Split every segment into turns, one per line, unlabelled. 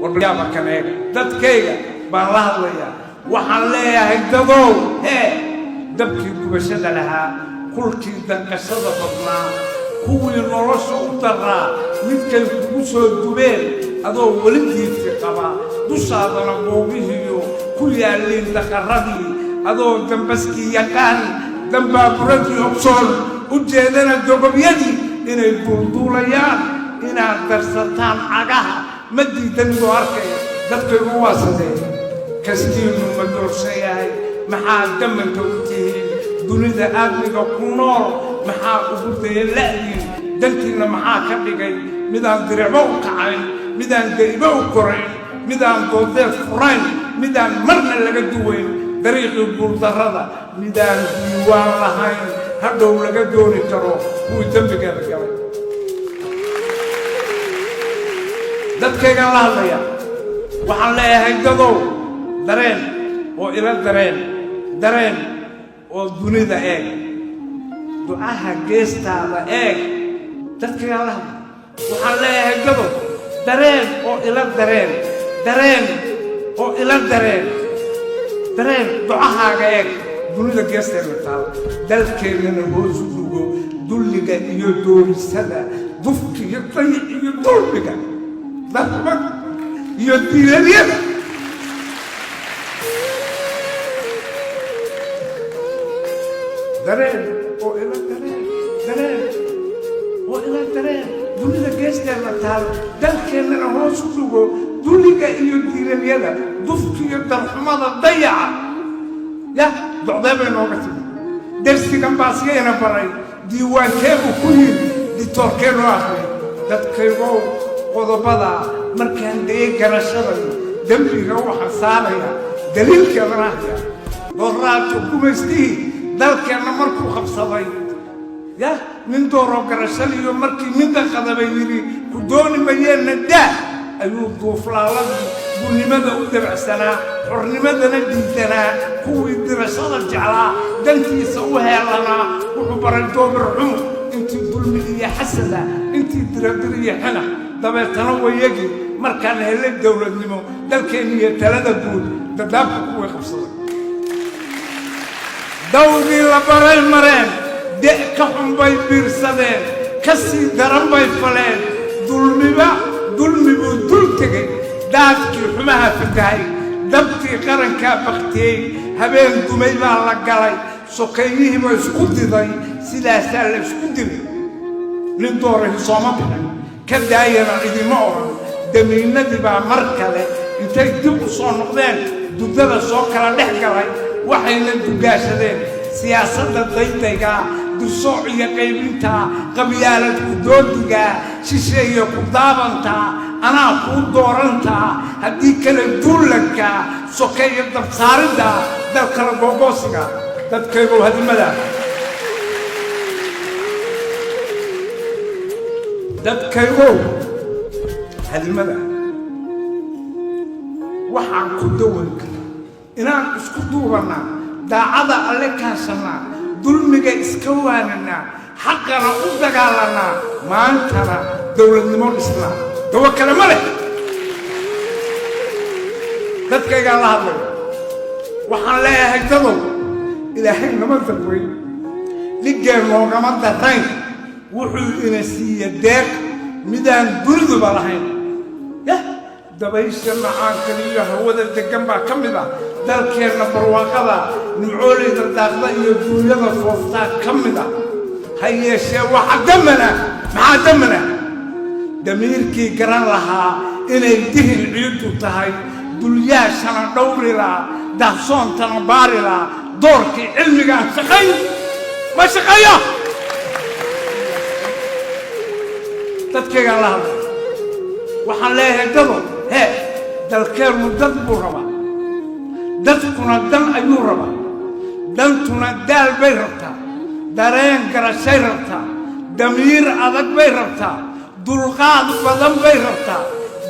waryaaba kaneega dadkayga baan la hadlayaa waxaan leeyahay dadow dabkii gubashada lahaa kulkii danqashada badnaa kuwii nolosha u daraa midkay kugu soo dubeen adoo weligiisii qaba dushaadana boogihiiyo ku yaalliin daqarradii adoo dambaskii yaqaan dambaaburadii ogsoon u jeedana dogobyadii inay duulduulayaan inaad darsataan cagaha ma diidanidoo arkaya dadkaygu waa sadee kastiinu ma doorsan yahay maxaa damanka u tihiin dunida aadmiga ku nool maxaa ugu daya la'diin dantiinna maxaa ka dhigay midaan diricbo u kacayn midaan daribo u korayn midaan doodeed furayn midaan marna laga duwayn dariiqii guuldarrada midaan diiwaan lahayn hadhow laga dooni karo kuwii dembigeeda galay dadkaygaan la hadlaya waxaan leeyahay dadow dareen oo ila dareen oo dunida eeg ducaha geestaada eeg dadkaygaan la hadlaya waxaan leeyahay dadow dareen oo ila dareen oo ila dareen ducahaaga eeg dunida geesteeda taal dalkeennana hoosu dhugo dulliga iyo doorisada dufka iyo dayic iyo dulmiga dahmad iyo diiladyada dareen oo ila dareen dunida geesteeda taal dalkeennana hoosu dhugo dulliga iyo diiladyada dufka iyo darxumada dayaca ya docdee bay nooga timi darsigan baasiyayna baray diiwaankeegu ku yimi ditoorkeenu ahay dadkaygow qodobada markaan dayay garashadayo dembiga waxaan saaraya daliilkeedana ahya dooraajo gumaystihii dalkeenna markuu qabsaday ya nin dooroo garashaliyo markii midda qadabay yidhi ku dooni mayeenna daa ayuu duuflaaladii gulnimada u dabacsanaa xornimadana diidanaa kuwii dirashada jeclaa dantiisa u heelanaa wuxuu baray doobir xumur intii dulmi iyo xasada intii diradir iyo xina dabeetana wayagii markaan helay dowladnimo dalkeenni iyo talada guud dadaabka kuway qabsaday dawdii la baray mareen de' ka xun bay biirsadeen ka sii daran bay faleen dulmibuu dul tegey daadkii xumaha fatahay dabkii qarankaa baktiyey habeen dumay baa la galay sokeeyihiiba isku diday sidaasaa la isku dilay nin doorahi sooma bixin ka daayana idima odhan damiinadii baa mar kale intay dib u soo noqdeen duddada soo kala dhex galay waxayna dugaashadeen siyaasadda daydaygaa dursooc iyo qaybintaa qabyaalad ku doodigaa shisheeye ku daabantaa anaa kuu doorantaa haddii kale duullankaa sokeeyo dabsaariddaa dalkala googoosiga dadkaygow hadimada waxaan ku dawan kara inaan isku duubannaa daacada alle kaasannaa dulmiga iska waanannaa xaqana u dagaalannaa maantana dowladnimo dhisnaa dawo kale ma leh dadkaygaan la hadlaya waxaan leeyahay dadow ilaahay nama darweyn liggeen loogama darrayn wuxuu ina siiye deeq midaan duniduba lahayn dabaysha macaankan iyo hawada deggan baa ka mid ah dalkeenna barwaaqada nimcoolayda daaqda iyo duunyada fooftaa ka mid ah ha yeeshee maxaa damana damiirkii garan lahaa inay dihin ciiddu tahay dulyaashana dhowri lahaa daahsoontana baari lahaa doorkii cilmigaan shaqayn ma shaqeeyo dadkaygaan la hadlay waxaan leeyahay dado dalkeennu dad buu rabaa dadkuna dan ayuu rabaa dantuna daal bay rabtaa dareen garashay rabtaa damiir adag bay rabtaa dulqaad badan bay rabtaa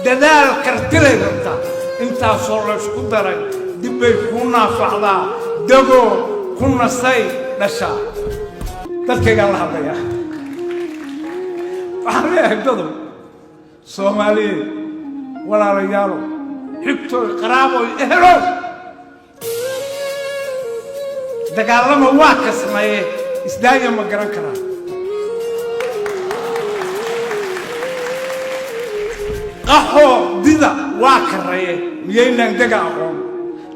dadaal kartilay rabtaa intaasoo laysku daray dib bay kuu naafacdaa dagoo ku nasay dhashaa dadkaygaan la hadlayaa waxaan leeyahay dado soomaaliyeed ولا رجاله حبتو قرابو اهلو دقالما واكس ماي اسدايا ما قران كرا قحو ديدا واكريه ميينا دقا اقون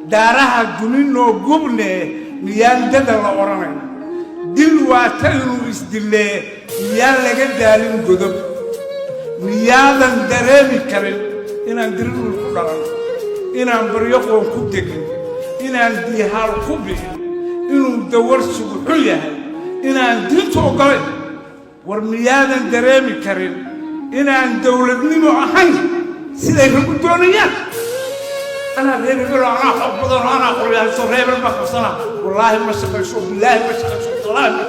دارها دنينو قبنه ميان ددا لا اورانay dil waataynu isdillee miyaan laga daalin godob miyaadan dareemi karin inaan dirirul ku dhalan inaan baryo qoon ku degin inaan diihaal ku bixin inuu dawarsigu xun yahay inaan diinta ogolay war miyaadan dareemi karin inaan dawladnimo ahayn siday ragu doonayaan أنا غير يقول أنا حب أنا أقول يا سوريب المقصنا والله ما شكرشوا بالله ما شكرشوا والله ما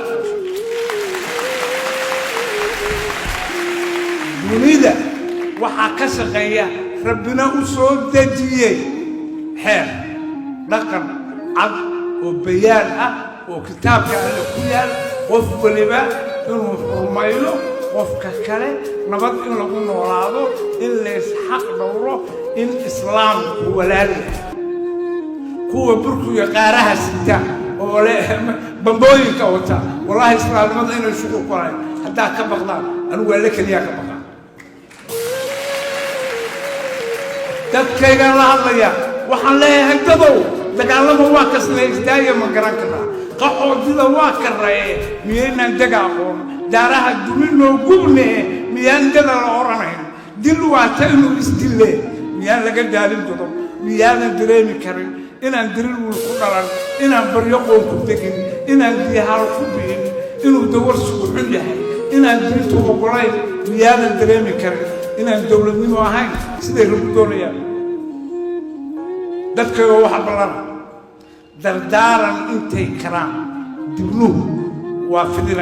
ونيدا وحكش غيا ربنا وصود دجية حير رقم عقد وبيان وكتاب كان كيان وفق لبا إنه فرمايله وفق كله نبض إنه لقوم وراده إلا يسحق دوره إن إسلام هو لالي هو بركو يقارها ستة ولا بمبوي كوتا والله إسلام ما ضينا شو قراي حتى كبغضان أنا أقول لك اللي كبغضان تذكر الله يا وحلا هكذا دقالما واكس ليس دايما قرانكنا قحو ديدا واكرة مينا دقاقون دارها دمينو قبنه ميان دادا الأورانين دلو واتينو استيلي ميان لقى دالين قدام ميان دريمي كرين إنان دريل والقرار إنان بريقون كبتكين إنان ديهار كبين إنو دور سبحان يحي إنان دريتو وقراي ميان دريمي كرين إنان دولة منو هاي سيدي ربطونيا دادك واحد بلان دردارا انتي كرام دبلوه وافدين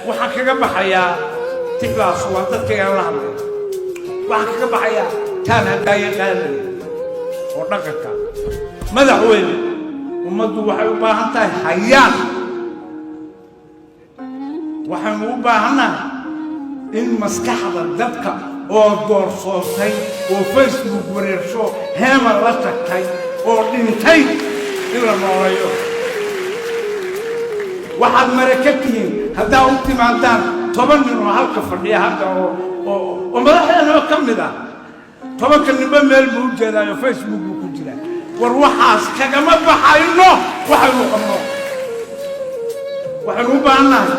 وحكا بحيا تبع صوتك يا الله وحكا بحيا كان هدايا قال ودقك ماذا هو ومدو waxay u baahan tahay hayaan waxaan u baahanaa in maskaxda dadka oo doorsootay oo Facebook wareersho heema la tagtay oo dhintay in la nooleeyo waxaad marakatiin hadaa u timaadaan 10 nin oo halka fadhiya hadda oo madaxdeena ka mid ah 10 kan niba meel buu jeedaayo Facebook ku jira war waxaas kagama baxayno waxaynu qabno waxaynu u baahanahay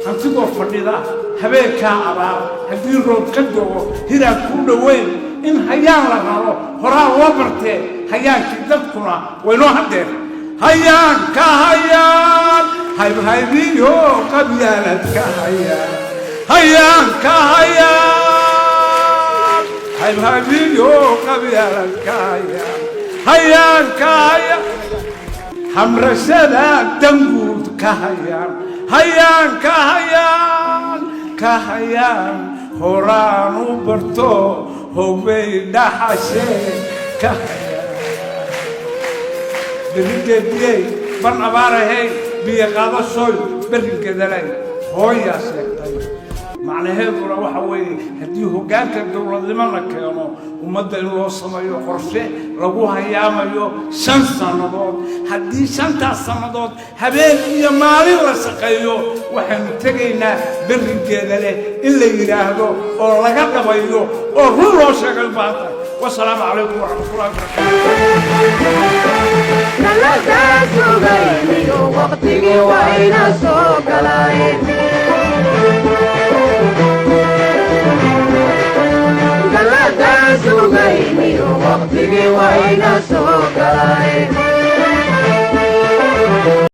hantigoo fadhida habeenkaa abaar haddii roob ka dogo hiraa ku dhoweyn in hayaan la raro horaa loo bartee hayaankii dadkuna waynoo haddeen hayaanka hayaan haybhaybiyo qabyaaladka hayaan hayaanka hayaan haybhaybiyo qabyaaladka hayaan hayaanka hayaan hamrashada danguud ka hayaan hayaanka hayaan ka hayaan horaan u barto hobay dhaxashee ka hayaan berrigeediyey ban abaarahey biyo qaadashoy berrigeedalay hooyaa sheegtay macnaheeduna waxa weeye haddii hoggaanka dowladnimo la keeno ummadda in loo sameeyo qorshe lagu hayaamayo 5 sannadood haddii 5taas sannadood habeen iyo maalin la shaqeeyo waxaynu tegaynaa berrigeeda leh in la yidhaahdo oo laga qabayo oo run loo sheegay baanta wasalaamu calaykum waraxmatullaahi
وقتي وين سوق